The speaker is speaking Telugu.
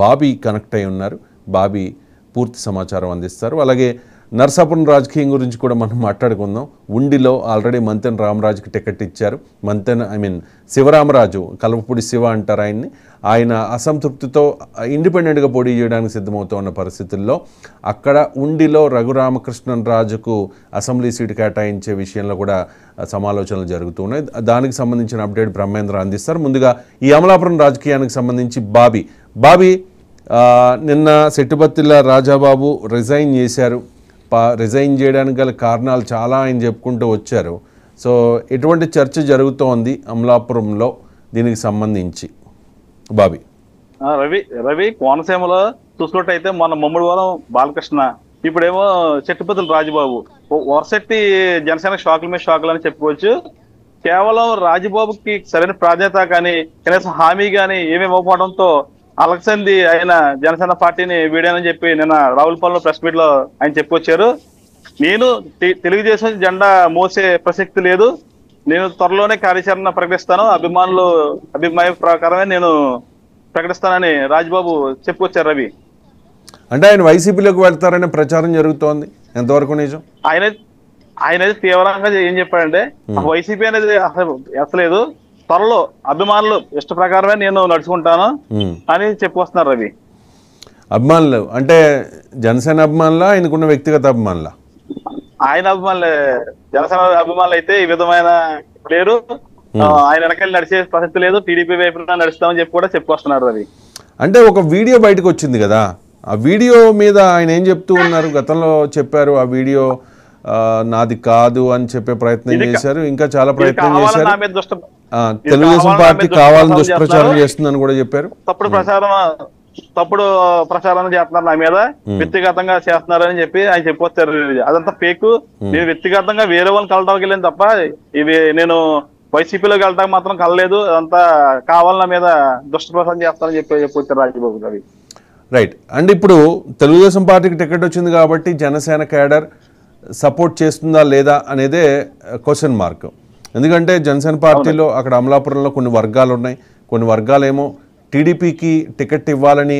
బాబీ కనెక్ట్ అయి ఉన్నారు. బాబీ పూర్తి సమాచారం అందిస్తారు. అలాగే నర్సాపురం రాజకీయం గురించి కూడా మనం మాట్లాడుకుందాం. ఉండిలో ఆల్రెడీ మంతెన రామరాజుకి టికెట్ ఇచ్చారు. శివరామరాజు, కల్వపూడి శివ అంటారు ఆయన్ని. ఆయన అసంతృప్తితో ఇండిపెండెంట్గా పోటీ చేయడానికి సిద్ధమవుతూ ఉన్న పరిస్థితుల్లో అక్కడ ఉండిలో రఘురామకృష్ణన్ రాజుకు అసెంబ్లీ సీటు కేటాయించే విషయంలో కూడా సమాలోచనలు జరుగుతున్నాయి. దానికి సంబంధించిన అప్డేట్ బ్రహ్మేంద్ర అందిస్తారు. ముందుగా ఈ అమలాపురం రాజకీయానికి సంబంధించి బాబీ నిన్న సెట్టుబత్తిల రాజాబాబు రిజైన్ చేశారు. రిజైన్ చేయడానికి గల కారణాలు చాలా ఆయన చెప్పుకుంటూ వచ్చారు. సో ఎటువంటి చర్చ జరుగుతోంది అమలాపురంలో దీనికి సంబంధించి? బాబీ రవి కోనసీమలో చూసుకున్నట్టయితే మన ముమ్మడివరం బాలకృష్ణ, ఇప్పుడేమో చెట్టుపతుల రాజబాబు, వరసెట్టి జనసేన షాకుల మీద షాకులు అని చెప్పుకోవచ్చు. కేవలం రాజబాబుకి సరైన ప్రాధాన్యత కానీ కనీసం హామీ కానీ ఏమీ ఇవ్వకపోవడంతో అలక్సంది ఆయన జనసేన పార్టీని వీడానని చెప్పి నిన్న రావులపాలెంలో ప్రెస్ మీట్ లో ఆయన చెప్పుకొచ్చారు. నేను తెలుగుదేశం జెండా మోసే ప్రసక్తి లేదు, నేను త్వరలోనే కార్యాచరణ ప్రకటిస్తాను, అభిప్రాయ ప్రకారమే నేను ప్రకటిస్తానని రాజబాబు చెప్పుకొచ్చారు. రవి అంటే ఆయన వైసీపీలోకి వెళ్తారనే ప్రచారం జరుగుతోంది, ఎంతవరకు నిజం? ఆయన తీవ్రంగా ఏం చెప్పాడంటే వైసీపీ అనేది అసలు లేదు, త్వరలో అభిమానులు ఇష్ట ప్రకారమే నేను నడుచుకుంటాను అని చెప్పుకొస్తున్నారు. రవి అభిమానులు అంటే జనసేన అభిమానులా, ఆయనకున్న వ్యక్తిగత అభిమానులా? ఆయన అభిమానులే. జనసేన అభిమానులు అయితే ఈ విధమైన లేరు, ఆయన వెనకాల నడిచే ప్రసక్తి లేదు, టీడీపీ వైపు నడుస్తామని చెప్పి కూడా చెప్పుకొస్తున్నారు. రవి అంటే ఒక వీడియో బయటకు వచ్చింది కదా, ఆ వీడియో మీద ఆయన ఏం చెప్తూ ఉన్నారు? గతంలో చెప్పారు ఆ వీడియో నాది కాదు అని చెప్పే ప్రయత్నం చేశారు, ఇంకా చాలా ప్రయత్నం చేశారు. తెలుగుదేశం పార్టీ కావాలని దుష్ప్రచారం చేస్తుందని కూడా చెప్పారు. తప్పుడు ప్రచారం చేస్తున్నారు, నా మీద వ్యక్తిగతంగా చేస్తున్నారని చెప్పి ఆయన చెప్పొచ్చారు. అదంతా ఫేక్. నేను వ్యక్తిగతంగా వేరే వాళ్ళని కలటానికి వెళ్ళాను తప్ప ఇవి నేను వైసీపీలోకి వెళ్ళడానికి మాత్రం కలలేదు, అదంతా కావాలన్న మీద దుష్ప్రచారం చేస్తారని చెప్పొచ్చారు రాజబాబు. రవి రైట్. అండ్ ఇప్పుడు తెలుగుదేశం పార్టీకి టికెట్ వచ్చింది కాబట్టి జనసేన క్యాడర్ సపోర్ట్ చేస్తుందా లేదా అనేదే క్వశ్చన్ మార్క్. ఎందుకంటే జనసేన పార్టీలో అక్కడ అమలాపురంలో కొన్ని వర్గాలు ఉన్నాయి, కొన్ని వర్గాలేమో టీడీపీకి టికెట్ ఇవ్వాలని